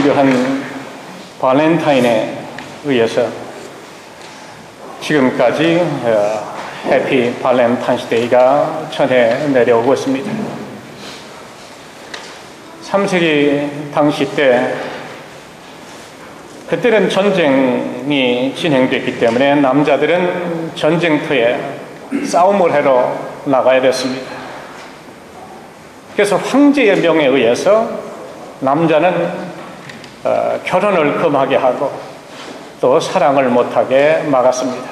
순교한 발렌타인에 의해서 지금까지 해피 발렌타인스데이가 전해 내려오고 있습니다. 3세기 당시 때 그때는 전쟁이 진행됐기 때문에 남자들은 전쟁터에 싸움을 하러 나가야 됐습니다. 그래서 황제의 명에 의해서 남자는 결혼을 금하게 하고 또 사랑을 못하게 막았습니다.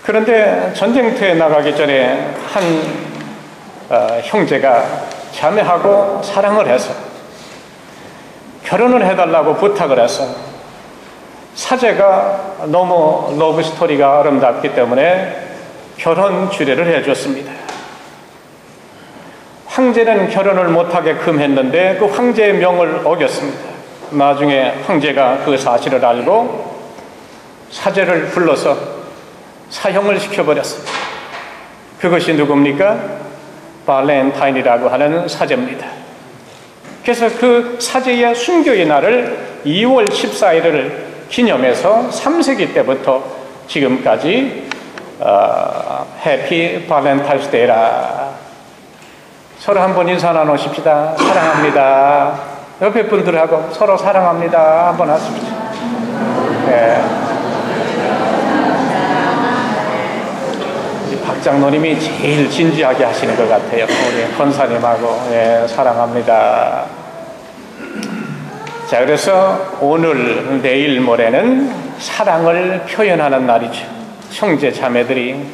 그런데 전쟁터에 나가기 전에 한 형제가 자매하고 사랑을 해서 결혼을 해달라고 부탁을 해서 사제가 너무 러브스토리가 아름답기 때문에 결혼 주례를 해줬습니다. 황제는 결혼을 못하게 금했는데 그 황제의 명을 어겼습니다. 나중에 황제가 그 사실을 알고 사제를 불러서 사형을 시켜버렸습니다. 그것이 누굽니까? 발렌타인이라고 하는 사제입니다. 그래서 그 사제의 순교의 날을 2월 14일을 기념해서 3세기 때부터 지금까지 해피 발렌타인스데이라. 서로 한번 인사 나누십시다. 사랑합니다. 옆에 분들하고 서로 사랑합니다. 한번 하십시오. 네. 박장로님이 제일 진지하게 하시는 것 같아요. 우리 권사님하고. 네, 사랑합니다. 자, 그래서 오늘, 내일, 모레는 사랑을 표현하는 날이죠. 형제 자매들이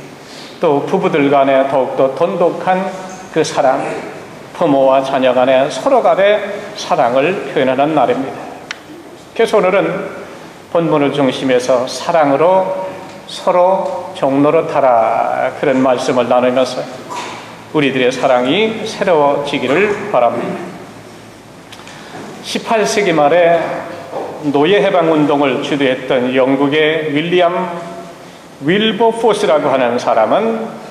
또 부부들 간에 더욱더 돈독한 그 사랑, 부모와 자녀 간에 서로 간에 사랑을 표현하는 날입니다. 그래서 오늘은 본문을 중심해서 사랑으로 서로 종로로 타라, 그런 말씀을 나누면서 우리들의 사랑이 새로워지기를 바랍니다. 18세기 말에 노예해방운동을 주도했던 영국의 윌리엄 윌버포스라고 하는 사람은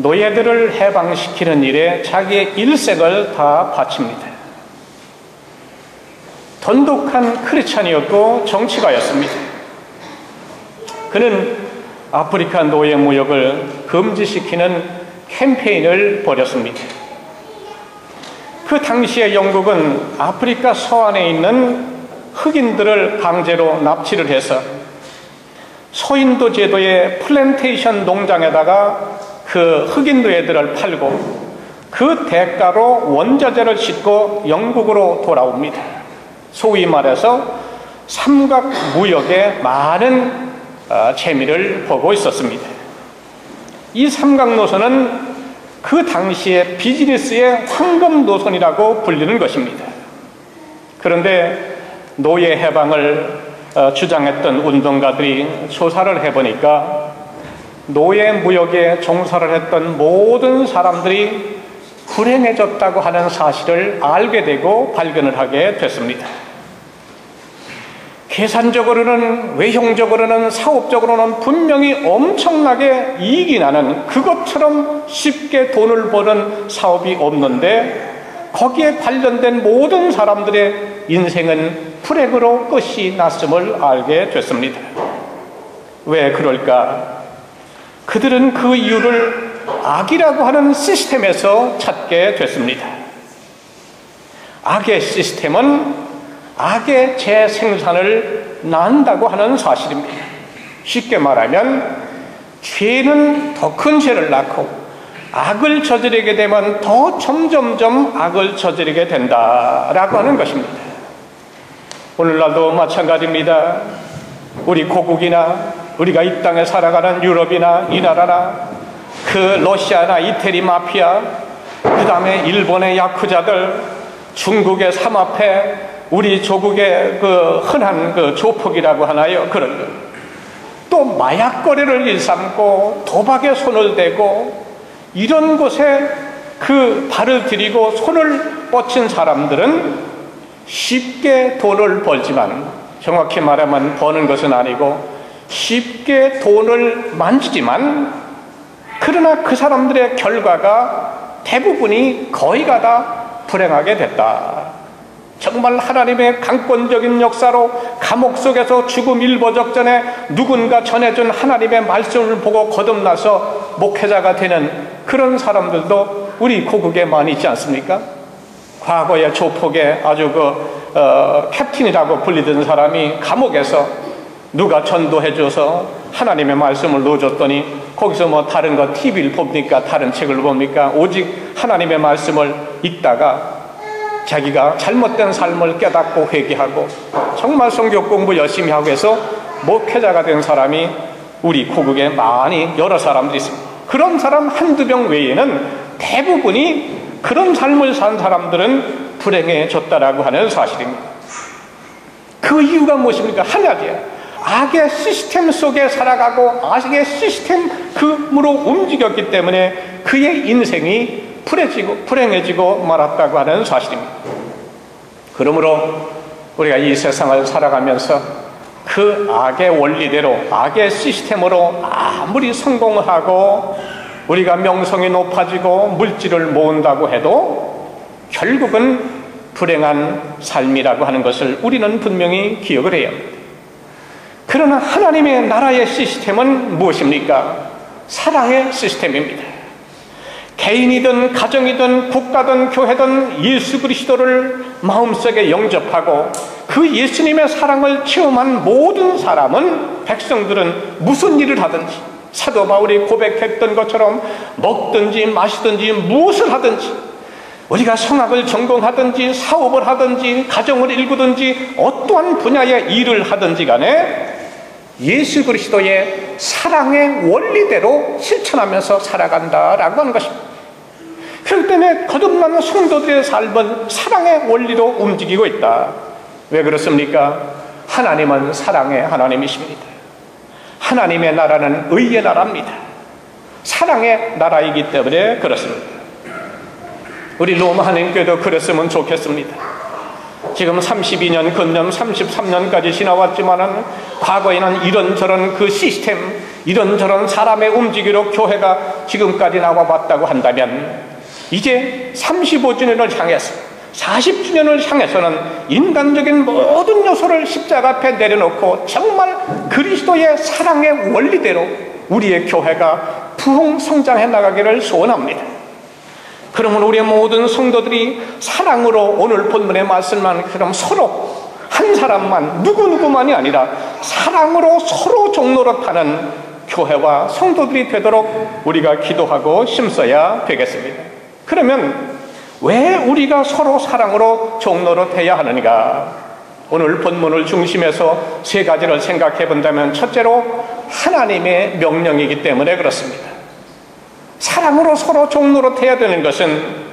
노예들을 해방시키는 일에 자기의 일생을 다 바칩니다. 돈독한 크리스찬이었고 정치가였습니다. 그는 아프리카 노예 무역을 금지시키는 캠페인을 벌였습니다. 그 당시에 영국은 아프리카 서안에 있는 흑인들을 강제로 납치를 해서 소인도 제도의 플랜테이션 농장에다가 그 흑인 노예들을 팔고 그 대가로 원자재를 싣고 영국으로 돌아옵니다. 소위 말해서 삼각 무역에 많은 재미를 보고 있었습니다. 이 삼각 노선은 그 당시의 비즈니스의 황금 노선이라고 불리는 것입니다. 그런데 노예 해방을 주장했던 운동가들이 조사를 해보니까 노예 무역에 종사를 했던 모든 사람들이 불행해졌다고 하는 사실을 알게 되고 발견을 하게 됐습니다. 계산적으로는, 외형적으로는, 사업적으로는 분명히 엄청나게 이익이 나는, 그것처럼 쉽게 돈을 버는 사업이 없는데 거기에 관련된 모든 사람들의 인생은 불행으로 끝이 났음을 알게 됐습니다. 왜 그럴까? 그들은 그 이유를 악이라고 하는 시스템에서 찾게 됐습니다. 악의 시스템은 악의 재생산을 낳는다고 하는 사실입니다. 쉽게 말하면 죄는 더 큰 죄를 낳고 악을 저지르게 되면 더 점점점 악을 저지르게 된다라고 하는 것입니다. 오늘날도 마찬가지입니다. 우리 고국이나 우리가 이 땅에 살아가는 유럽이나 이 나라나 그 러시아나 이태리 마피아, 그 다음에 일본의 야쿠자들, 중국의 삼합회, 우리 조국의 그 흔한 그 조폭이라고 하나요? 그런 것. 또 마약 거래를 일삼고 도박에 손을 대고 이런 곳에 그 발을 들이고 손을 뻗친 사람들은 쉽게 돈을 벌지만, 정확히 말하면 버는 것은 아니고 쉽게 돈을 만지지만, 그러나 그 사람들의 결과가 대부분이 거의가 다 불행하게 됐다. 정말 하나님의 강권적인 역사로 감옥 속에서 죽음 일보적 전에 누군가 전해준 하나님의 말씀을 보고 거듭나서 목회자가 되는 그런 사람들도 우리 고국에 많이 있지 않습니까? 과거에 조폭의 아주 캡틴이라고 불리던 사람이 감옥에서 누가 전도해줘서 하나님의 말씀을 넣어줬더니 거기서 뭐 다른 거 TV를 봅니까? 다른 책을 봅니까? 오직 하나님의 말씀을 읽다가 자기가 잘못된 삶을 깨닫고 회개하고 정말 성경 공부 열심히 하고 해서 목회자가 된 사람이 우리 고국에 많이 여러 사람들이 있습니다. 그런 사람 한두 명 외에는 대부분이 그런 삶을 산 사람들은 불행해졌다라고 하는 사실입니다. 그 이유가 무엇입니까? 한 가지예요. 악의 시스템 속에 살아가고 악의 시스템으로 움직였기 때문에 그의 인생이 불행해지고 말았다고 하는 사실입니다. 그러므로 우리가 이 세상을 살아가면서 그 악의 원리대로 악의 시스템으로 아무리 성공을 하고 우리가 명성이 높아지고 물질을 모은다고 해도 결국은 불행한 삶이라고 하는 것을 우리는 분명히 기억을 해야 합니다. 그러나 하나님의 나라의 시스템은 무엇입니까? 사랑의 시스템입니다. 개인이든 가정이든 국가든 교회든 예수 그리스도를 마음속에 영접하고 그 예수님의 사랑을 체험한 모든 사람은, 백성들은 무슨 일을 하든지 사도 바울이 고백했던 것처럼 먹든지 마시든지 무엇을 하든지, 우리가 성악을 전공하든지 사업을 하든지 가정을 일구든지 어떠한 분야의 일을 하든지 간에 예수 그리스도의 사랑의 원리대로 실천하면서 살아간다라고 하는 것입니다. 그렇기 때문에 거듭나는 성도들의 삶은 사랑의 원리로 움직이고 있다. 왜 그렇습니까? 하나님은 사랑의 하나님이십니다. 하나님의 나라는 의의 나라입니다. 사랑의 나라이기 때문에 그렇습니다. 우리 로마 한인교회도 그랬으면 좋겠습니다. 지금 32년, 근년 33년까지 지나왔지만은 과거에는 이런저런 그 시스템, 이런저런 사람의 움직이로 교회가 지금까지 나와봤다고 한다면 이제 35주년을 향해서 40주년을 향해서는 인간적인 모든 요소를 십자가 앞에 내려놓고 정말 그리스도의 사랑의 원리대로 우리의 교회가 부흥 성장해 나가기를 소원합니다. 그러면 우리의 모든 성도들이 사랑으로 오늘 본문의 말씀만큼 서로 한 사람만 누구만이 아니라 사랑으로 서로 종로로 타는 교회와 성도들이 되도록 우리가 기도하고 힘써야 되겠습니다. 그러면 왜 우리가 서로 사랑으로 종로로 돼야 하는가? 오늘 본문을 중심해서 세 가지를 생각해 본다면, 첫째로 하나님의 명령이기 때문에 그렇습니다. 사랑으로 서로 종로로 돼야 되는 것은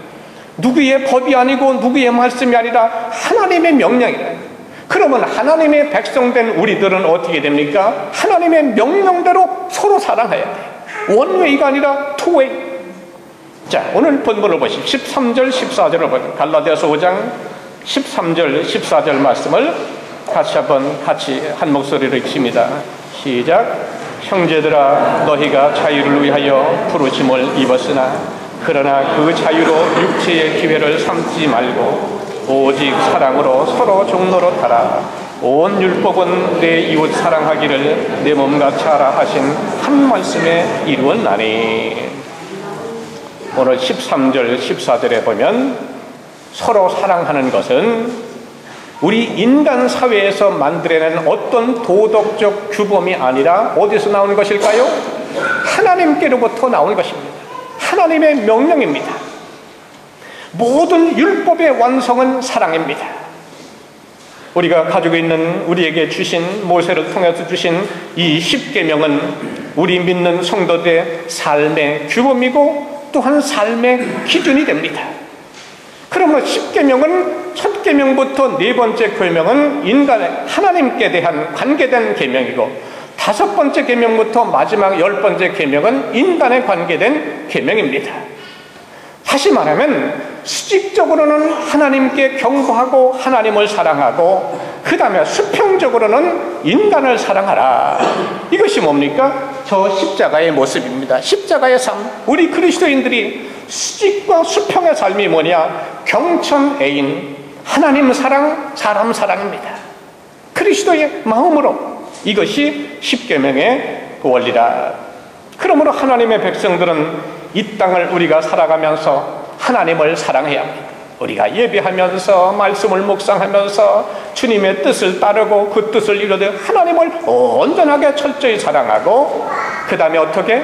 누구의 법이 아니고 누구의 말씀이 아니라 하나님의 명령이다. 그러면 하나님의 백성된 우리들은 어떻게 됩니까? 하나님의 명령대로 서로 사랑해야 돼. 원웨이가 아니라 투웨이. 자, 오늘 본문을 보십시오. 13절 14절을 보세요. 갈라디아서 5장 13절 14절 말씀을 같이 한 목소리로 읽습니다. 시작. 형제들아, 너희가 자유를 위하여 부르심을 입었으나 그러나 그 자유로 육체의 기회를 삼지 말고 오직 사랑으로 서로 종로로 타라. 온 율법은 내 이웃 사랑하기를 내 몸같이 하라 하신 한 말씀에 이루었나니. 오늘 13절 14절에 보면 서로 사랑하는 것은 우리 인간 사회에서 만들어낸 어떤 도덕적 규범이 아니라 어디서 나오는 것일까요? 하나님께로부터 나오는 것입니다. 하나님의 명령입니다. 모든 율법의 완성은 사랑입니다. 우리가 가지고 있는, 우리에게 주신, 모세를 통해서 주신 이 10계명은 우리 믿는 성도들의 삶의 규범이고 또한 삶의 기준이 됩니다. 그러므로 10계명은 첫 계명부터 네 번째 계명은 인간의 하나님께 대한 관계된 계명이고, 다섯 번째 계명부터 마지막 10번째 계명은 인간에 관계된 계명입니다. 다시 말하면 수직적으로는 하나님께 경배하고 하나님을 사랑하고, 그 다음에 수평적으로는 인간을 사랑하라. 이것이 뭡니까? 저 십자가의 모습입니다. 십자가의 삶. 우리 그리스도인들이 수직과 수평의 삶이 뭐냐? 경천애인, 하나님 사랑, 사람 사랑입니다. 그리스도의 마음으로. 이것이 십계명의 원리라. 그러므로 하나님의 백성들은 이 땅을 우리가 살아가면서 하나님을 사랑해야 합니다. 우리가 예배하면서 말씀을 묵상하면서 주님의 뜻을 따르고 그 뜻을 이루되 하나님을 온전하게 철저히 사랑하고, 그 다음에 어떻게?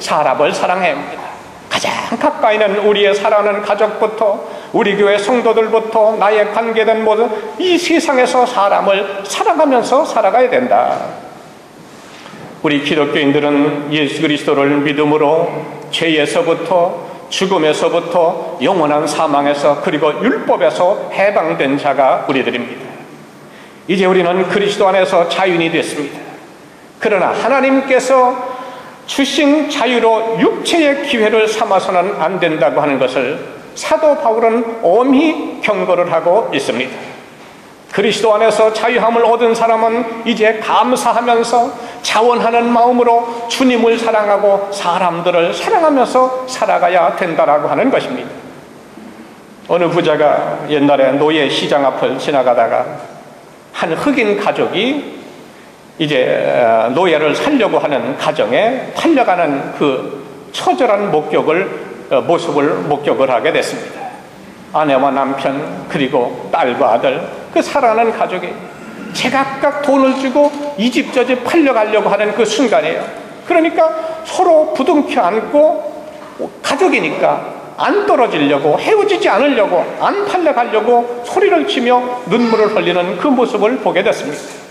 사람을 사랑해야 합니다. 가장 가까이 있는 우리의 사랑하는 가족부터, 우리 교회 성도들부터, 나의 관계된 모든 이 세상에서 사람을 사랑하면서 살아가야 된다. 우리 기독교인들은 예수 그리스도를 믿음으로 죄에서부터, 죽음에서부터, 영원한 사망에서, 그리고 율법에서 해방된 자가 우리들입니다. 이제 우리는 그리스도 안에서 자유인이 됐습니다. 그러나 하나님께서 주신 자유로 육체의 기회를 삼아서는 안 된다고 하는 것을 사도 바울은 엄히 경고를 하고 있습니다. 그리스도 안에서 자유함을 얻은 사람은 이제 감사하면서 자원하는 마음으로 주님을 사랑하고 사람들을 사랑하면서 살아가야 된다라고 하는 것입니다. 어느 부자가 옛날에 노예 시장 앞을 지나가다가 한 흑인 가족이 이제 노예를 살려고 하는 가정에 팔려가는 그 처절한 모습을 목격을 하게 됐습니다. 아내와 남편, 그리고 딸과 아들, 그 살아가는 가족이 제각각 돈을 주고 이 집 저 집 팔려가려고 하는 그 순간이에요. 그러니까 서로 부둥켜 안고, 가족이니까 안 떨어지려고, 헤어지지 않으려고, 안 팔려가려고 소리를 치며 눈물을 흘리는 그 모습을 보게 됐습니다.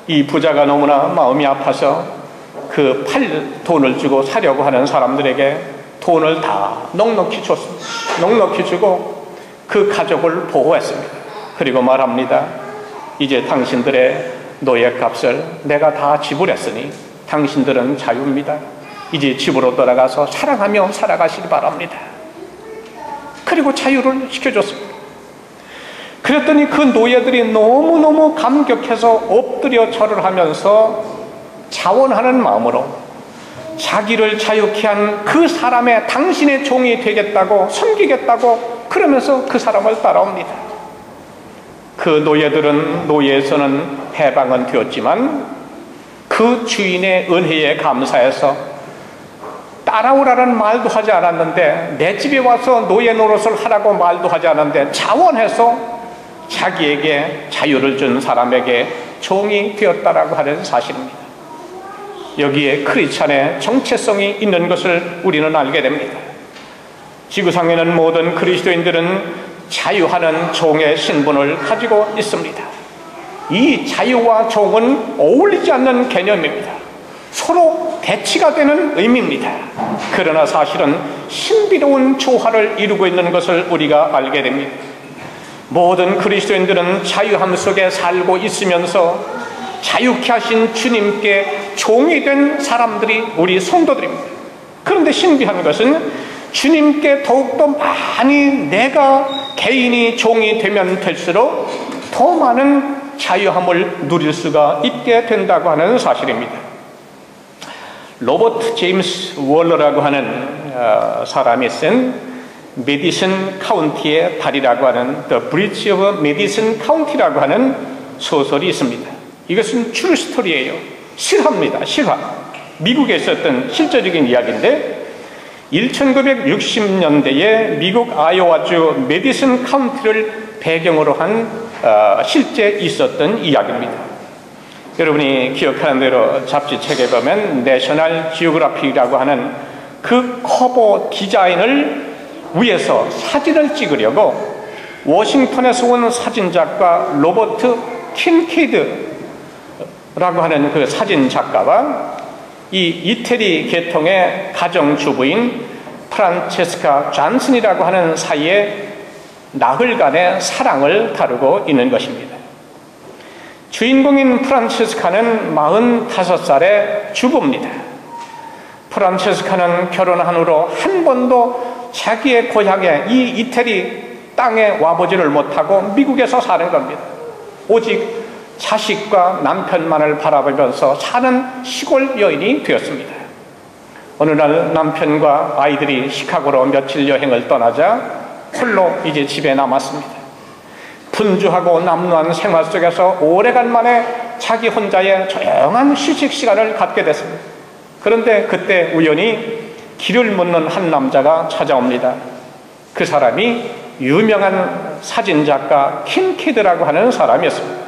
이 부자가 너무나 마음이 아파서 그 돈을 주고 사려고 하는 사람들에게 돈을 다 넉넉히 줬습니다. 넉넉히 주고 그 가족을 보호했습니다. 그리고 말합니다. 이제 당신들의 노예값을 내가 다 지불했으니 당신들은 자유입니다. 이제 집으로 돌아가서 사랑하며 살아가시기 바랍니다. 그리고 자유를 시켜줬습니다. 그랬더니 그 노예들이 너무너무 감격해서 엎드려 절을 하면서 자원하는 마음으로 자기를 자유케 한 그 사람의 당신의 종이 되겠다고, 섬기겠다고 그러면서 그 사람을 따라옵니다. 그 노예들은 노예에서는 해방은 되었지만 그 주인의 은혜에 감사해서 따라오라는 말도 하지 않았는데, 내 집에 와서 노예 노릇을 하라고 말도 하지 않았는데 자원해서 자기에게 자유를 준 사람에게 종이 되었다라고 하는 사실입니다. 여기에 크리스찬의 정체성이 있는 것을 우리는 알게 됩니다. 지구상에는 모든 그리스도인들은 자유하는 종의 신분을 가지고 있습니다. 이 자유와 종은 어울리지 않는 개념입니다. 서로 대치가 되는 의미입니다. 그러나 사실은 신비로운 조화를 이루고 있는 것을 우리가 알게 됩니다. 모든 그리스도인들은 자유함 속에 살고 있으면서 자유케 하신 주님께 종이 된 사람들이 우리 성도들입니다. 그런데 신비한 것은 주님께 더욱더 많이 내가 개인이 종이 되면 될수록 더 많은 자유함을 누릴 수가 있게 된다고 하는 사실입니다. 로버트 제임스 월러라고 하는 사람이 쓴 메디슨 카운티의 달이라고 하는 The Bridge of Madison County라고 하는 소설이 있습니다. 이것은 트루 스토리예요. 실화입니다. 실화. 미국에 있었던 실제적인 이야기인데 1960년대에 미국 아이오와주 메디슨 카운티를 배경으로 한 실제 있었던 이야기입니다. 여러분이 기억하는 대로 잡지책에 보면 내셔널 지오그래피라고 하는 그 커버 디자인을 위에서 사진을 찍으려고 워싱턴에서 온 사진작가 로버트 킨케이드라고 하는 그 사진작가와 이 이태리 계통의 가정주부인 프란체스카 존슨이라고 하는 사이에 나흘간의 사랑을 다루고 있는 것입니다. 주인공인 프란체스카는 45살의 주부입니다. 프란체스카는 결혼한 후로 한 번도 자기의 고향에 이 이태리 땅에 와보지를 못하고 미국에서 사는 겁니다. 오직 자식과 남편만을 바라보면서 사는 시골 여인이 되었습니다. 어느 날 남편과 아이들이 시카고로 며칠 여행을 떠나자 홀로 이제 집에 남았습니다. 분주하고 남루한 생활 속에서 오래간만에 자기 혼자의 조용한 휴식 시간을 갖게 됐습니다. 그런데 그때 우연히 길을 묻는 한 남자가 찾아옵니다. 그 사람이 유명한 사진작가 킨키드라고 하는 사람이었습니다.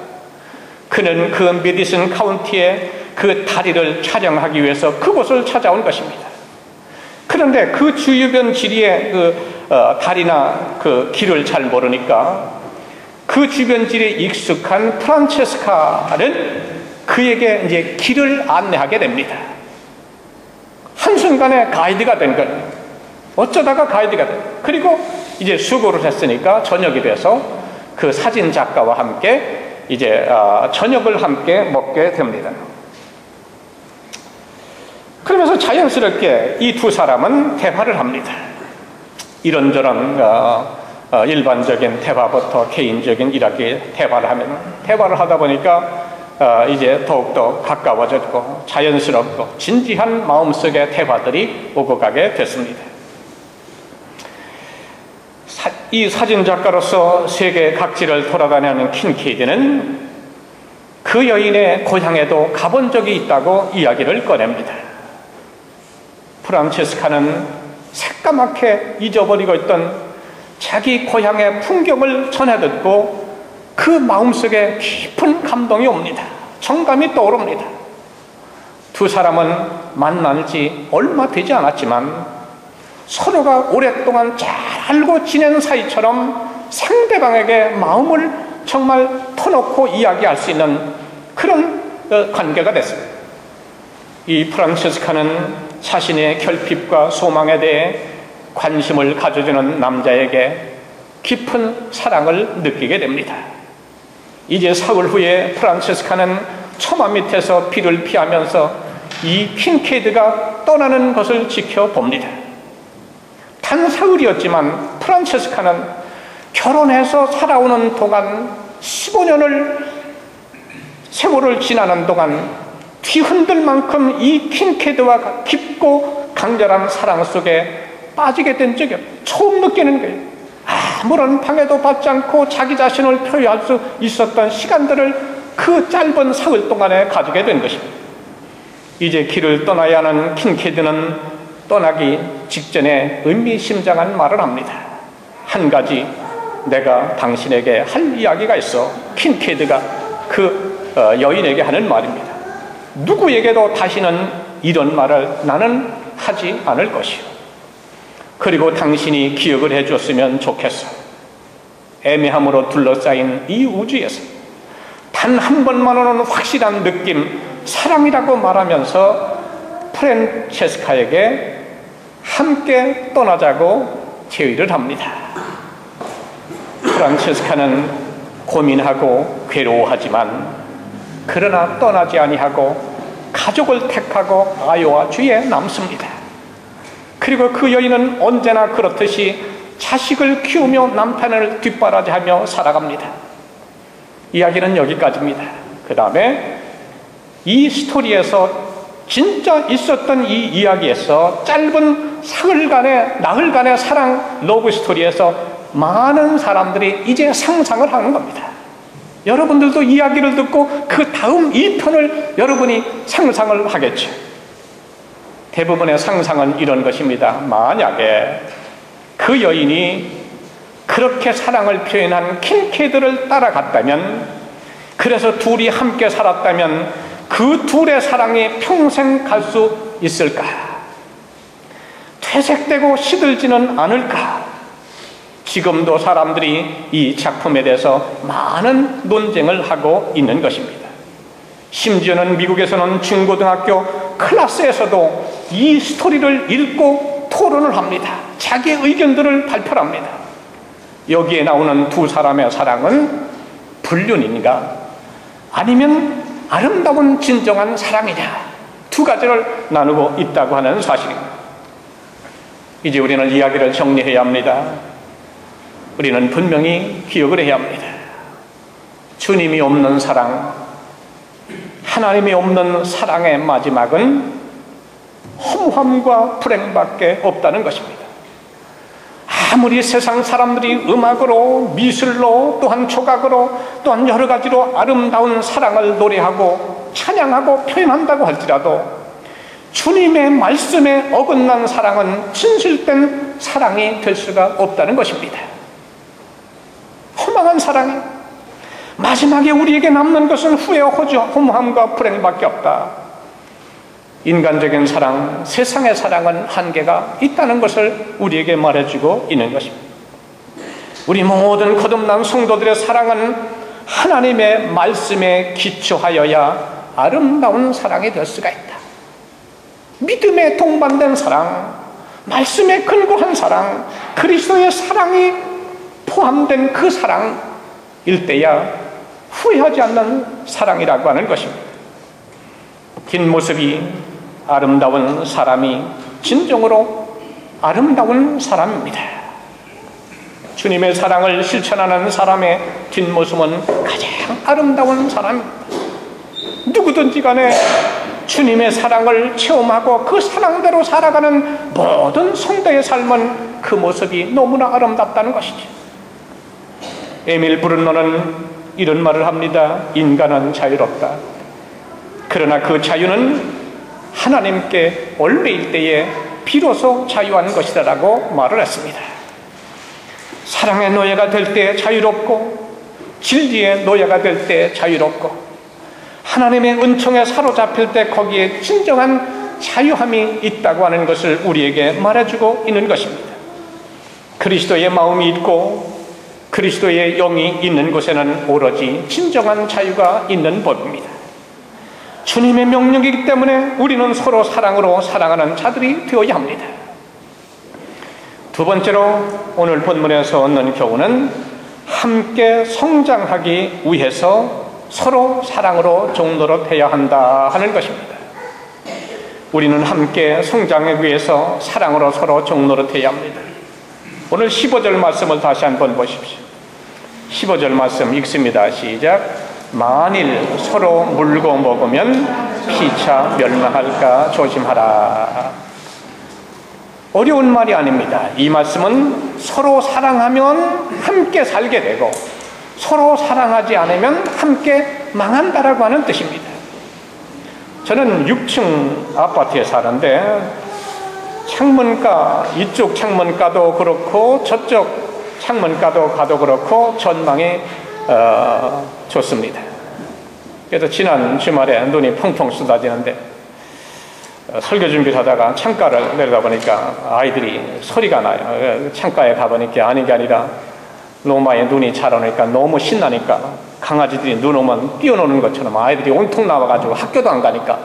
그는 그 메디슨 카운티의 그 다리를 촬영하기 위해서 그곳을 찾아온 것입니다. 그런데 그 주변 지리의 다리나 그 길을 잘 모르니까 그 주변 지리에 익숙한 프란체스카는 그에게 이제 길을 안내하게 됩니다. 한순간에 가이드가 된 거예요. 어쩌다가 가이드가 돼요. 그리고 이제 수고를 했으니까 저녁이 돼서 그 사진 작가와 함께 이제 저녁을 함께 먹게 됩니다. 그러면서 자연스럽게 이 두 사람은 대화를 합니다. 이런저런 일반적인 대화부터 개인적인 이렇게 대화를 하다 보니까 이제 더욱더 가까워졌고 자연스럽고 진지한 마음속의 대화들이 오고 가게 됐습니다. 이 사진작가로서 세계 각지를 돌아다니는 킨케이드는 그 여인의 고향에도 가본 적이 있다고 이야기를 꺼냅니다. 프란체스카는 새까맣게 잊어버리고 있던 자기 고향의 풍경을 전해 듣고 그 마음속에 깊은 감동이 옵니다. 정감이 떠오릅니다. 두 사람은 만난 지 얼마 되지 않았지만 서로가 오랫동안 잘 알고 지낸 사이처럼 상대방에게 마음을 정말 터놓고 이야기할 수 있는 그런 관계가 됐습니다. 이 프란체스카는 자신의 결핍과 소망에 대해 관심을 가져주는 남자에게 깊은 사랑을 느끼게 됩니다. 이제 사흘 후에 프란체스카는 처마 밑에서 비를 피하면서 이 킨케이드가 떠나는 것을 지켜봅니다. 단 사흘이었지만 프란체스카는 결혼해서 살아오는 동안 15년을 세월을 지나는 동안 뒤흔들 만큼 이 킨케이드와 깊고 강렬한 사랑 속에 빠지게 된 적이 처음 느끼는 거예요. 아무런 방해도 받지 않고 자기 자신을 표현할 수 있었던 시간들을 그 짧은 사흘 동안에 가지게 된 것입니다. 이제 길을 떠나야 하는 킨케이드는 떠나기 직전에 의미심장한 말을 합니다. 한 가지 내가 당신에게 할 이야기가 있어. 킨케이드가 그 여인에게 하는 말입니다. 누구에게도 다시는 이런 말을 나는 하지 않을 것이요. 그리고 당신이 기억을 해줬으면 좋겠어. 애매함으로 둘러싸인 이 우주에서 단 한 번만으로는 확실한 느낌, 사랑이라고 말하면서 프란체스카에게 함께 떠나자고 제의를 합니다. 프란체스카는 고민하고 괴로워하지만 그러나 떠나지 아니하고 가족을 택하고 아이와 주위에 남습니다. 그리고 그 여인은 언제나 그렇듯이 자식을 키우며 남편을 뒷바라지하며 살아갑니다. 이야기는 여기까지입니다. 그 다음에 이 스토리에서 진짜 있었던 이 이야기에서 짧은 나흘간의 사랑 러브 스토리에서 많은 사람들이 이제 상상을 하는 겁니다. 여러분들도 이야기를 듣고 그 다음 2편을 여러분이 상상을 하겠죠. 대부분의 상상은 이런 것입니다. 만약에 그 여인이 그렇게 사랑을 표현한 킨케이드를 따라갔다면, 그래서 둘이 함께 살았다면 그 둘의 사랑이 평생 갈 수 있을까? 퇴색되고 시들지는 않을까? 지금도 사람들이 이 작품에 대해서 많은 논쟁을 하고 있는 것입니다. 심지어는 미국에서는 중고등학교 클래스에서도 이 스토리를 읽고 토론을 합니다. 자기의 의견들을 발표합니다. 여기에 나오는 두 사람의 사랑은 불륜인가? 아니면 아름다운 진정한 사랑이냐? 두 가지를 나누고 있다고 하는 사실입니다. 이제 우리는 이야기를 정리해야 합니다. 우리는 분명히 기억을 해야 합니다. 주님이 없는 사랑, 하나님이 없는 사랑의 마지막은 허무함과 불행밖에 없다는 것입니다. 아무리 세상 사람들이 음악으로, 미술로, 또한 조각으로, 또한 여러 가지로 아름다운 사랑을 노래하고 찬양하고 표현한다고 할지라도 주님의 말씀에 어긋난 사랑은 진실된 사랑이 될 수가 없다는 것입니다. 허망한 사랑이 마지막에 우리에게 남는 것은 후회와 허무함과 불행밖에 없다. 인간적인 사랑, 세상의 사랑은 한계가 있다는 것을 우리에게 말해주고 있는 것입니다. 우리 모든 거듭난 성도들의 사랑은 하나님의 말씀에 기초하여야 아름다운 사랑이 될 수가 있다. 믿음에 동반된 사랑, 말씀에 근거한 사랑, 그리스도의 사랑이 포함된 그 사랑일 때야 후회하지 않는 사랑이라고 하는 것입니다. 뒷모습이 아름다운 사람이 진정으로 아름다운 사람입니다. 주님의 사랑을 실천하는 사람의 뒷모습은 가장 아름다운 사람입니다. 누구든지 간에 주님의 사랑을 체험하고 그 사랑대로 살아가는 모든 성도의 삶은 그 모습이 너무나 아름답다는 것이죠. 에밀 브룬노는 이런 말을 합니다. 인간은 자유롭다. 그러나 그 자유는 하나님께 올매일 때에 비로소 자유한 것이다라고 말을 했습니다. 사랑의 노예가 될 때 자유롭고 진리의 노예가 될 때 자유롭고 하나님의 은총에 사로잡힐 때 거기에 진정한 자유함이 있다고 하는 것을 우리에게 말해주고 있는 것입니다. 그리스도의 마음이 있고 그리스도의 영이 있는 곳에는 오로지 진정한 자유가 있는 법입니다. 주님의 명령이기 때문에 우리는 서로 사랑으로 사랑하는 자들이 되어야 합니다. 두 번째로 오늘 본문에서 얻는 교훈은 함께 성장하기 위해서 서로 사랑으로 종노릇해야 한다 하는 것입니다. 우리는 함께 성장하기 위해서 사랑으로 서로 종노릇해야 합니다. 오늘 15절 말씀을 다시 한번 보십시오. 15절 말씀 읽습니다. 시작. 만일 서로 물고 먹으면 피차 멸망할까 조심하라. 어려운 말이 아닙니다. 이 말씀은 서로 사랑하면 함께 살게 되고 서로 사랑하지 않으면 함께 망한다라고 하는 뜻입니다. 저는 6층 아파트에 사는데 창문가, 이쪽 창문가도 그렇고 저쪽 창문가도 가도 그렇고 전망이 좋습니다. 그래서 지난 주말에 눈이 펑펑 쏟아지는데 설교 준비를 하다가 창가를 내려다보니까 아이들이 소리가 나요. 창가에 가보니까 아닌 게 아니라 로마에 눈이 잘 오니까 너무 신나니까 강아지들이 눈 오면 뛰어노는 것처럼 아이들이 온통 나와가지고 학교도 안 가니까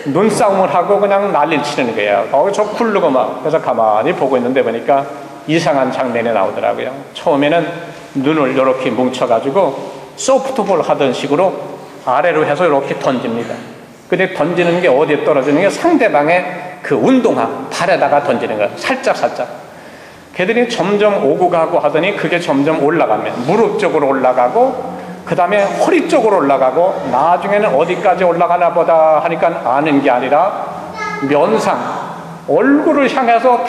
눈싸움을 하고 그냥 난리를 치는 거예요. 거기서 굴르고 막. 그래서 가만히 보고 있는데 보니까 이상한 장면이 나오더라고요. 처음에는 눈을 이렇게 뭉쳐가지고 소프트볼 하던 식으로 아래로 해서 이렇게 던집니다. 근데 던지는 게 어디에 떨어지는 게 상대방의 그 운동화 발에다가 던지는 거예요. 살짝. 걔들이 점점 오고 가고 하더니 그게 점점 올라가면 무릎 쪽으로 올라가고 그 다음에 허리 쪽으로 올라가고 나중에는 어디까지 올라가나 보다 하니까 아는 게 아니라 면상, 얼굴을 향해서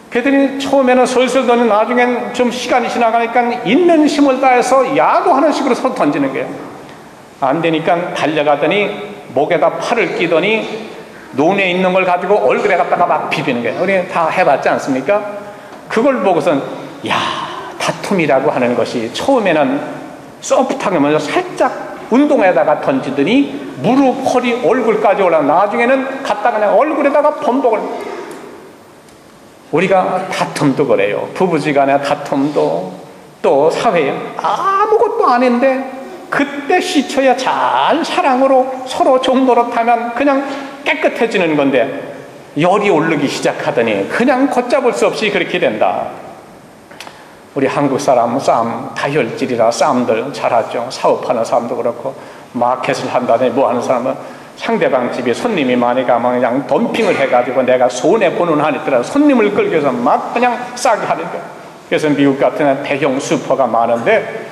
걔들이 처음에는 설설 던지는 나중엔 좀 시간이 지나가니까 있는 힘을 다해서 야구하는 식으로 서로 던지는 거예요. 안 되니까 달려가더니 목에다 팔을 끼더니 눈에 있는 걸 가지고 얼굴에 갖다가 막 비비는 거예요. 우리 다 해봤지 않습니까? 그걸 보고선 야, 다툼이라고 하는 것이 처음에는 소프트하게 먼저 살짝 운동에다가 던지더니 무릎, 허리, 얼굴까지 올라가 나중에는 갖다가 그냥 얼굴에다가 범벅을. 우리가 다툼도 그래요. 부부지간의 다툼도 또 사회에 아무것도 아닌데 그때 시초에 잘 사랑으로 서로 종노릇하면 그냥 깨끗해지는 건데 열이 오르기 시작하더니 그냥 걷잡을 수 없이 그렇게 된다. 우리 한국 사람은 싸움 다혈질이라 싸움들 잘하죠. 사업하는 사람도 그렇고 마켓을 한다든지 뭐 하는 사람은 상대방 집에 손님이 많이 가면 그냥 덤핑을 해가지고 내가 손해보는 한이 있더라도 손님을 끌기 위해서 막 그냥 싸게 하는 거예요. 그래서 미국 같은 대형 슈퍼가 많은데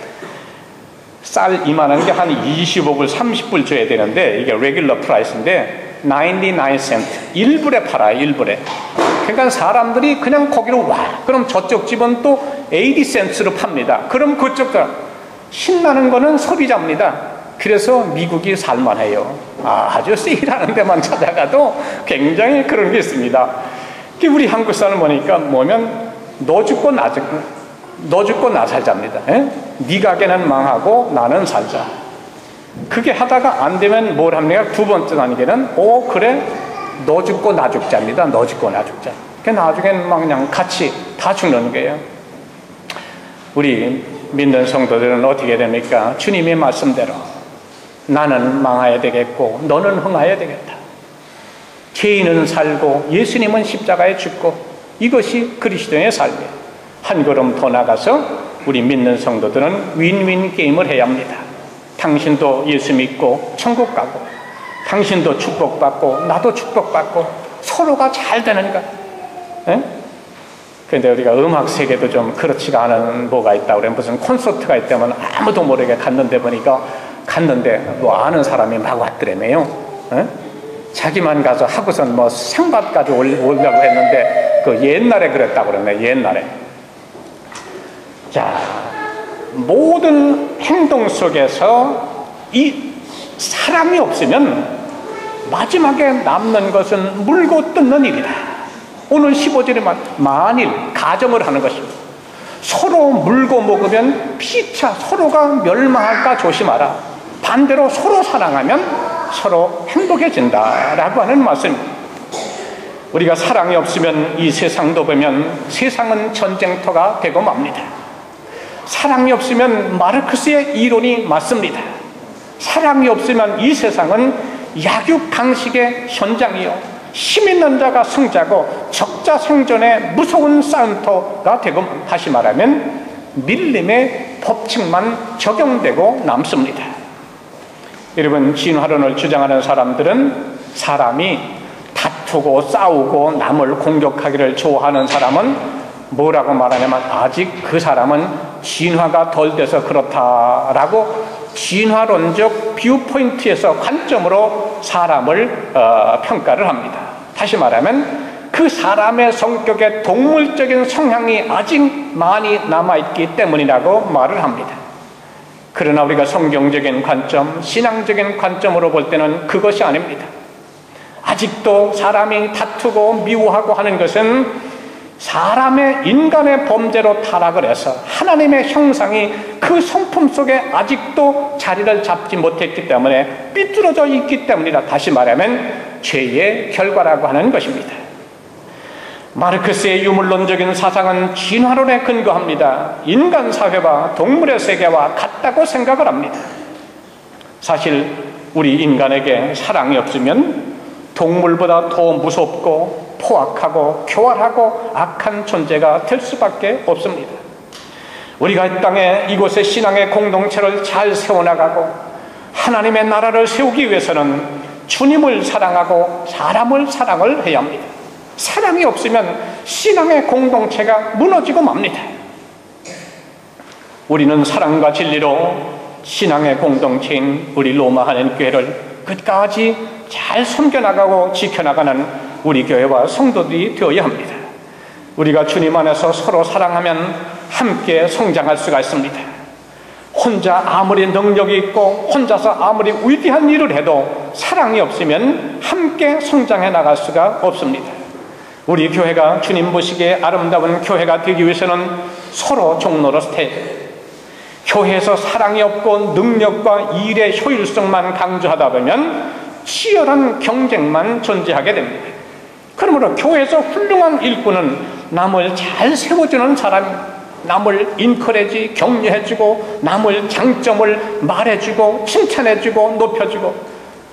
쌀 이만한 게 한 25불 30불 줘야 되는데 이게 레귤러 프라이스인데 99센트 1불에 팔아요. 1불에. 그러니까 사람들이 그냥 거기로 와. 그럼 저쪽 집은 또 80센트로 팝니다. 그럼 그쪽 사람 신나는 거는 소비자입니다. 그래서 미국이 살만해요. 아주 세일하는 데만 찾아가도 굉장히 그런 게 있습니다. 우리 한국 사람 보니까 뭐면 너 죽고 나 살자입니다. 네 가게는 망하고 나는 살자. 그게 하다가 안 되면 뭘 합니까? 두 번째 단계는 그래 너 죽고 나 죽자입니다. 너 죽고 나 죽자. 나중엔 막 그냥 같이 다 죽는 거예요. 우리 믿는 성도들은 어떻게 됩니까? 주님의 말씀대로 나는 망해야 되겠고 너는 흥해야 되겠다. 죄인은 살고 예수님은 십자가에 죽고 이것이 그리스도의 삶이에요. 한 걸음 더 나가서 우리 믿는 성도들은 윈윈 게임을 해야 합니다. 당신도 예수 믿고 천국 가고 당신도 축복받고 나도 축복받고 서로가 잘 되는 것. 그런데 우리가 음악 세계도 좀 그렇지가 않은 뭐가 있다 그래. 무슨 콘서트가 있다면 아무도 모르게 갔는데 보니까 뭐 아는 사람이 막 왔더라며요. 자기만 가서 하고선 뭐 상받까지 오려고 했는데 그 옛날에 그랬다고 그러네. 옛날에. 자, 모든 행동 속에서 이 사랑이 없으면 마지막에 남는 것은 물고 뜯는 일이다. 오늘 15절에 만일 가정을 하는 것입니다. 서로 물고 먹으면 피차 서로가 멸망할까 조심하라. 반대로 서로 사랑하면 서로 행복해진다라고 하는 말씀입니다. 우리가 사랑이 없으면 이 세상도 보면 세상은 전쟁터가 되고 맙니다. 사랑이 없으면 마르크스의 이론이 맞습니다. 사랑이 없으면 이 세상은 약육강식의 현장이요 힘 있는 자가 승자고 적자 생존의 무서운 싸움터가 되고, 다시 말하면 밀림의 법칙만 적용되고 남습니다. 여러분, 진화론을 주장하는 사람들은 사람이 다투고 싸우고 남을 공격하기를 좋아하는 사람은 뭐라고 말하냐면 아직 그 사람은 진화가 덜 돼서 그렇다라고 진화론적 뷰포인트에서 관점으로 사람을 평가를 합니다. 다시 말하면 그 사람의 성격에 동물적인 성향이 아직 많이 남아있기 때문이라고 말을 합니다. 그러나 우리가 성경적인 관점, 신앙적인 관점으로 볼 때는 그것이 아닙니다. 아직도 사람이 다투고 미워하고 하는 것은 사람의 인간의 범죄로 타락을 해서 하나님의 형상이 그 성품 속에 아직도 자리를 잡지 못했기 때문에 삐뚤어져 있기 때문이다. 다시 말하면 죄의 결과라고 하는 것입니다. 마르크스의 유물론적인 사상은 진화론에 근거합니다. 인간 사회와 동물의 세계와 같다고 생각을 합니다. 사실 우리 인간에게 사랑이 없으면 동물보다 더 무섭고 포악하고 교활하고 악한 존재가 될 수밖에 없습니다. 우리가 이 땅에 이곳의 신앙의 공동체를 잘 세워나가고 하나님의 나라를 세우기 위해서는 주님을 사랑하고 사람을 사랑을 해야 합니다. 사랑이 없으면 신앙의 공동체가 무너지고 맙니다. 우리는 사랑과 진리로 신앙의 공동체인 우리 로마 한인교회를 끝까지 잘 섬겨나가고 지켜나가는 우리 교회와 성도들이 되어야 합니다. 우리가 주님 안에서 서로 사랑하면 함께 성장할 수가 있습니다. 혼자 아무리 능력이 있고 혼자서 아무리 위대한 일을 해도 사랑이 없으면 함께 성장해 나갈 수가 없습니다. 우리 교회가 주님 보시기에 아름다운 교회가 되기 위해서는 서로 종로로서 교회에서 사랑이 없고 능력과 일의 효율성만 강조하다 보면 치열한 경쟁만 존재하게 됩니다. 그러므로 교회에서 훌륭한 일꾼은 남을 잘 세워주는 사람, 남을 인커레지, 격려해주고 남을 장점을 말해주고 칭찬해주고 높여주고.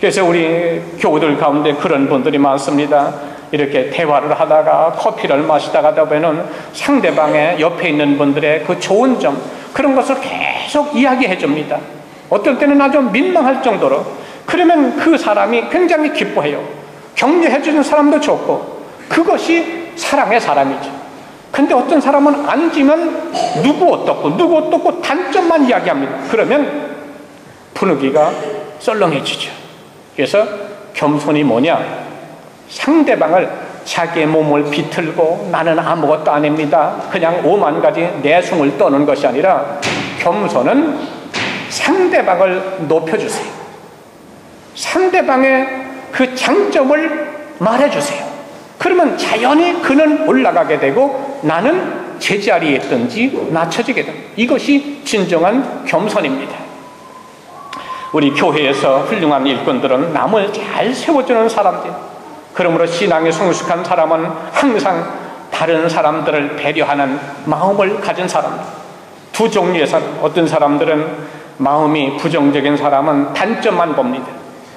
그래서 우리 교우들 가운데 그런 분들이 많습니다. 이렇게 대화를 하다가 커피를 마시다가 보면 상대방의 옆에 있는 분들의 그 좋은 점, 그런 것을 계속 이야기해 줍니다. 어떨 때는 아주 민망할 정도로. 그러면 그 사람이 굉장히 기뻐해요. 격려해 주는 사람도 좋고, 그것이 사랑의 사람이죠. 근데 어떤 사람은 앉으면 누구 어떻고 단점만 이야기합니다. 그러면 분위기가 썰렁해지죠. 그래서 겸손이 뭐냐? 상대방을 자기의 몸을 비틀고 나는 아무것도 아닙니다, 그냥 오만 가지 내숭을 떠는 것이 아니라 겸손은 상대방을 높여주세요. 상대방의 그 장점을 말해주세요. 그러면 자연히 그는 올라가게 되고 나는 제자리에 있든지 낮춰지게 됩니다. 이것이 진정한 겸손입니다. 우리 교회에서 훌륭한 일꾼들은 남을 잘 세워주는 사람들, 그러므로 신앙이 성숙한 사람은 항상 다른 사람들을 배려하는 마음을 가진 사람들. 두 종류의 사람, 어떤 사람들은 마음이 부정적인 사람은 단점만 봅니다.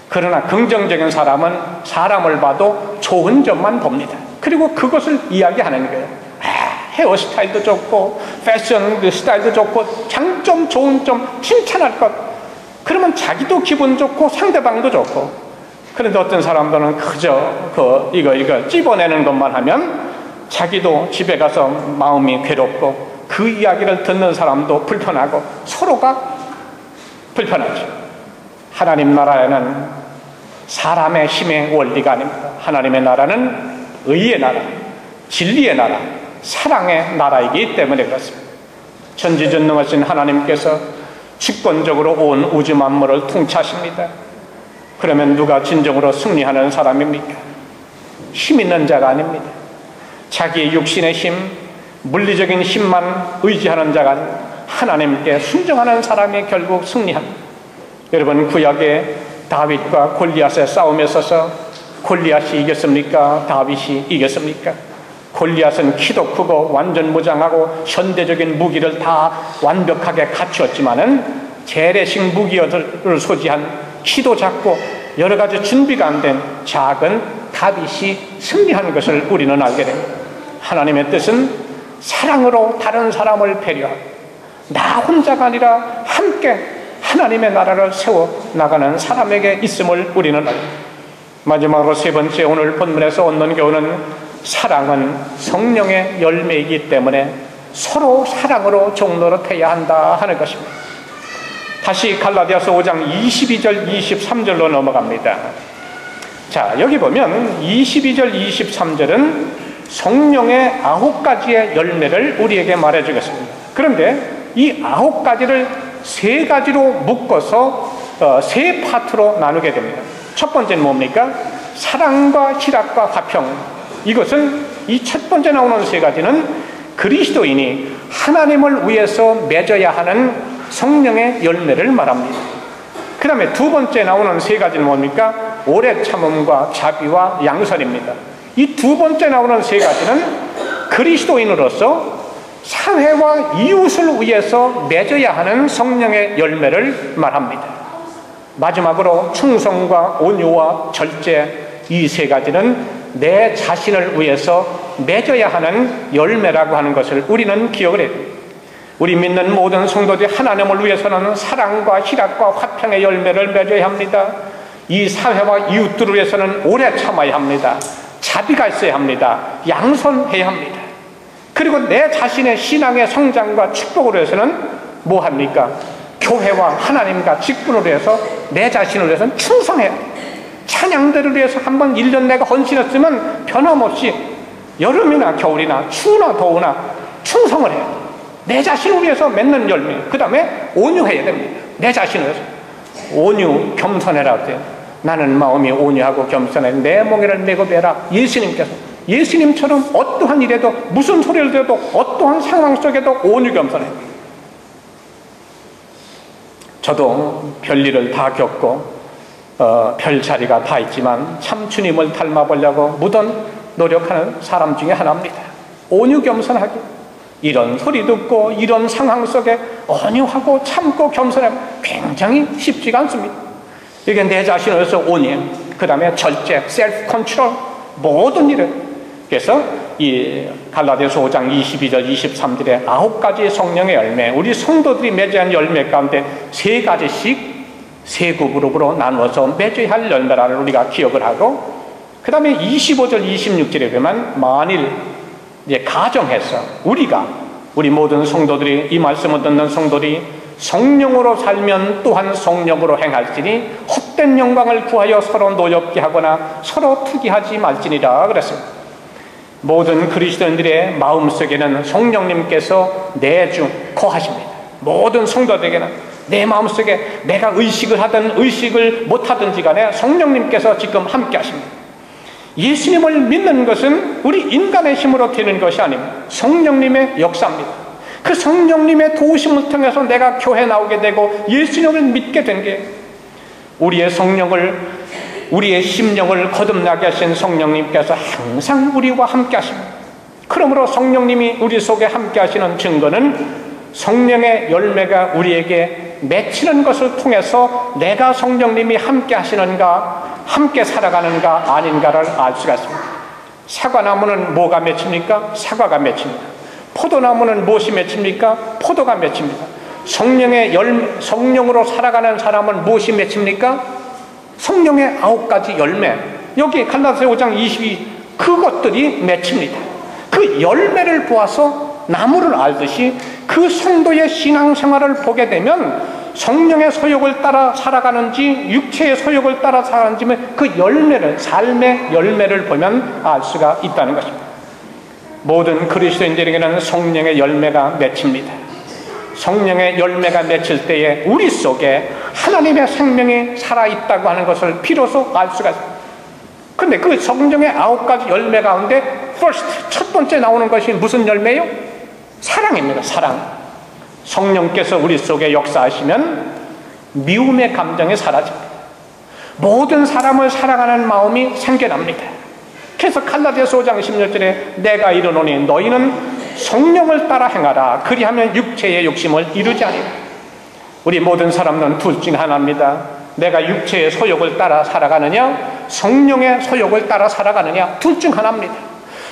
그러나 긍정적인 사람은 사람을 봐도 좋은 점만 봅니다. 그리고 그것을 이야기하는 거예요. 헤어스타일도 좋고 패션 스타일도 좋고 장점 좋은 점 칭찬할 것. 그러면 자기도 기분 좋고 상대방도 좋고. 그런데 어떤 사람들은 그저 이거 찝어내는 것만 하면 자기도 집에 가서 마음이 괴롭고 그 이야기를 듣는 사람도 불편하고 서로가 불편하죠. 하나님 나라에는 사람의 힘의 원리가 아닙니다. 하나님의 나라는 의의 나라, 진리의 나라, 사랑의 나라이기 때문에 그렇습니다. 전지전능하신 하나님께서 주권적으로 온 우주 만물을 통치하십니다. 그러면 누가 진정으로 승리하는 사람입니까? 힘 있는 자가 아닙니다. 자기의 육신의 힘, 물리적인 힘만 의지하는 자가 아닙니다. 하나님께 순종하는 사람이 결국 승리합니다. 여러분, 구약의 다윗과 골리앗의 싸움에 있어서 골리앗이 이겼습니까? 다윗이 이겼습니까? 골리앗은 키도 크고 완전 무장하고 현대적인 무기를 다 완벽하게 갖추었지만은 재래식 무기를 소지한 키도 작고 여러 가지 준비가 안 된 작은 다윗이 승리한 것을 우리는 알게 됩니다. 하나님의 뜻은 사랑으로 다른 사람을 배려하고 나 혼자가 아니라 함께 하나님의 나라를 세워 나가는 사람에게 있음을 우리는 알고, 마지막으로 세 번째 오늘 본문에서 얻는 교훈은 사랑은 성령의 열매이기 때문에 서로 사랑으로 종노릇해야 한다 하는 것입니다. 다시 갈라디아서 5장 22절 23절로 넘어갑니다. 자, 여기 보면 22절 23절은 성령의 9가지의 열매를 우리에게 말해주겠습니다. 그런데 이 9가지를 세 가지로 묶어서 세 파트로 나누게 됩니다. 첫 번째는 뭡니까? 사랑과 희락과 화평. 이것은 이 첫 번째 나오는 세 가지는 그리스도인이 하나님을 위해서 맺어야 하는 성령의 열매를 말합니다. 그 다음에 두 번째 나오는 세 가지는 뭡니까? 오래 참음과 자비와 양선입니다. 이 두 번째 나오는 세 가지는 그리스도인으로서 사회와 이웃을 위해서 맺어야 하는 성령의 열매를 말합니다. 마지막으로 충성과 온유와 절제, 이 세 가지는 내 자신을 위해서 맺어야 하는 열매라고 하는 것을 우리는 기억을 해야 됩니다. 우리 믿는 모든 성도들이 하나님을 위해서는 사랑과 희락과 화평의 열매를 맺어야 합니다. 이 사회와 이웃들을 위해서는 오래 참아야 합니다. 자비가 있어야 합니다. 양선해야 합니다. 그리고 내 자신의 신앙의 성장과 축복을 위해서는 뭐 합니까? 교회와 하나님과 직분을 위해서 내 자신을 위해서는 충성해야 합니다. 찬양들을 위해서 한번 1년 내가 헌신했으면 변함없이 여름이나 겨울이나 추우나 더우나 충성을 해야 돼요. 내 자신을 위해서 맺는 열매. 그 다음에 온유해야 됩니다. 내 자신을 위해서 온유, 겸손해라 할 때 나는 마음이 온유하고 겸손해 내 멍에를 메고 베라. 예수님처럼 어떠한 일에도 무슨 소리를 들어도 어떠한 상황 속에도 온유 겸손해. 저도 별일을 다 겪고 별자리가 다 있지만 참 주님을 닮아보려고 무던 노력하는 사람 중에 하나입니다. 온유 겸손하게 이런 소리 듣고 이런 상황 속에 온유하고 참고 겸손하면 굉장히 쉽지가 않습니다. 이게 내 자신을 위해서 온유, 그 다음에 절제, 셀프 컨트롤, 모든 일을. 그래서 이 갈라디아서 5장 22절 23절에 9가지 성령의 열매, 우리 성도들이 맺어야 할 열매 가운데 세 가지씩 세 그룹으로 나누어서 맺어야 할 열매라는 우리가 기억을 하고, 그 다음에 25절 26절에 보면 만일 이제 가정해서 우리 모든 성도들이 이 말씀을 듣는 성도들이 성령으로 살면 또한 성령으로 행할지니 헛된 영광을 구하여 서로 노엽게 하거나 서로 투기하지 말지니라 그랬습니다. 모든 그리스도인들의 마음속에는 성령님께서 내주 거하십니다. 모든 성도들에게는 내 마음속에 내가 의식을 하든 의식을 못하든지 간에 성령님께서 지금 함께 하십니다. 예수님을 믿는 것은 우리 인간의 힘으로 되는 것이 아닙니다. 성령님의 역사입니다. 그 성령님의 도우심을 통해서 내가 교회 나오게 되고 예수님을 믿게 된 게 우리의 성령을, 우리의 심령을 거듭나게 하신 성령님께서 항상 우리와 함께 하십니다. 그러므로 성령님이 우리 속에 함께 하시는 증거는 성령의 열매가 우리에게 맺히는 것을 통해서 내가 성령님이 함께 하시는가, 함께 살아가는가 아닌가를 알 수가 있습니다. 사과나무는 뭐가 맺힙니까? 사과가 맺힙니다. 포도나무는 무엇이 맺힙니까? 포도가 맺힙니다. 성령으로 살아가는 사람은 무엇이 맺힙니까? 성령의 9가지 열매. 여기 갈라디아서 5장 22 그것들이 맺힙니다. 그 열매를 보아서 나무를 알듯이 그 성도의 신앙생활을 보게 되면 성령의 소욕을 따라 살아가는지 육체의 소욕을 따라 살아가는지 그 열매를, 삶의 열매를 보면 알 수가 있다는 것입니다. 모든 그리스도인들에게는 성령의 열매가 맺힙니다. 성령의 열매가 맺힐 때에 우리 속에 하나님의 생명이 살아있다고 하는 것을 비로소 알 수가 있습니다. 그런데 그 성령의 9가지 열매 가운데 첫 번째 나오는 것이 무슨 열매요? 사랑입니다. 사랑. 성령께서 우리 속에 역사하시면 미움의 감정이 사라집니다. 모든 사람을 사랑하는 마음이 생겨납니다. 그래서 갈라디아서 5장 16절에 내가 이르노니 너희는 성령을 따라 행하라. 그리하면 육체의 욕심을 이루지 아니라. 우리 모든 사람은 둘 중 하나입니다. 내가 육체의 소욕을 따라 살아가느냐, 성령의 소욕을 따라 살아가느냐, 둘 중 하나입니다.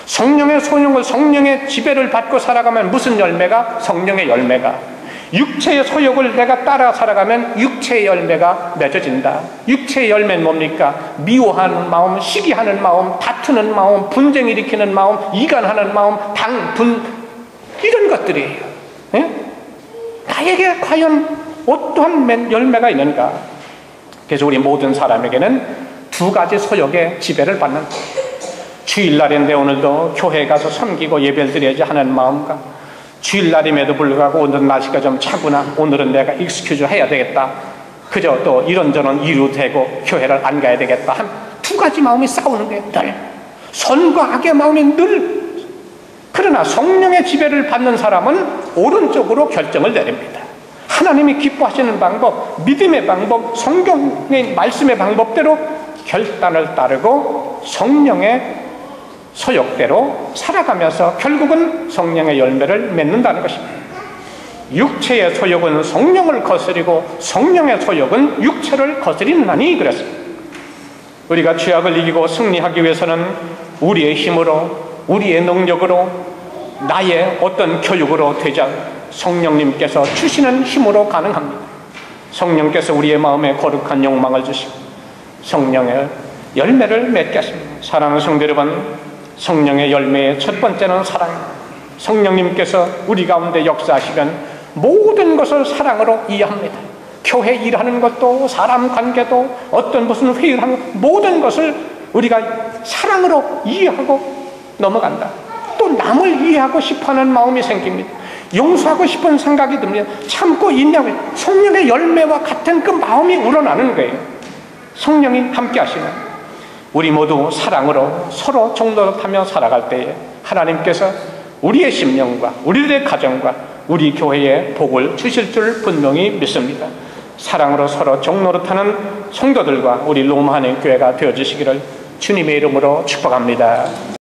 성령의 소욕을, 성령의 지배를 받고 살아가면 무슨 열매가? 성령의 열매가. 육체의 소욕을 내가 따라 살아가면 육체의 열매가 맺어진다. 육체의 열매는 뭡니까? 미워하는 마음, 시기하는 마음, 다투는 마음, 분쟁 일으키는 마음, 이간하는 마음, 이런 것들이에요. 예? 나에게 과연 어떠한 열매가 있는가? 그래서 우리 모든 사람에게는 2가지 소욕의 지배를 받는 거예요. 주일날인데 오늘도 교회 가서 섬기고 예배를 드려야지 하는 마음과 주일날임에도 불구하고 오늘 날씨가 좀 차구나, 오늘은 내가 익스큐즈 해야 되겠다, 그저 또 이런저런 이유 대고 교회를 안 가야 되겠다 한 2가지 마음이 싸우는 거예요. 늘 선과 악의 마음이 늘. 그러나 성령의 지배를 받는 사람은 오른쪽으로 결정을 내립니다. 하나님이 기뻐하시는 방법, 믿음의 방법, 성경의 말씀의 방법대로 결단을 따르고 성령의 소욕대로 살아가면서 결국은 성령의 열매를 맺는다는 것입니다. 육체의 소욕은 성령을 거스리고 성령의 소욕은 육체를 거스리느니 그랬습니다. 우리가 죄악을 이기고 승리하기 위해서는 우리의 힘으로, 우리의 능력으로, 나의 어떤 교육으로 되지 않고 성령님께서 주시는 힘으로 가능합니다. 성령께서 우리의 마음에 거룩한 욕망을 주시고 성령의 열매를 맺게 하십니다. 사랑하는 성도 여러분, 성령의 열매의 첫 번째는 사랑입니다. 성령님께서 우리 가운데 역사하시면 모든 것을 사랑으로 이해합니다. 교회 일하는 것도, 사람 관계도, 어떤 무슨 회의를 하는 것, 모든 것을 우리가 사랑으로 이해하고 넘어간다. 또 남을 이해하고 싶어하는 마음이 생깁니다. 용서하고 싶은 생각이 듭니다. 참고 인내하고, 성령의 열매와 같은 그 마음이 우러나는 거예요. 성령이 함께 하시는 우리 모두 사랑으로 서로 종노릇하며 살아갈 때에 하나님께서 우리의 심령과 우리들의 가정과 우리 교회에 복을 주실 줄 분명히 믿습니다. 사랑으로 서로 종노릇하는 성도들과 우리 로마하는 교회가 되어주시기를 주님의 이름으로 축복합니다.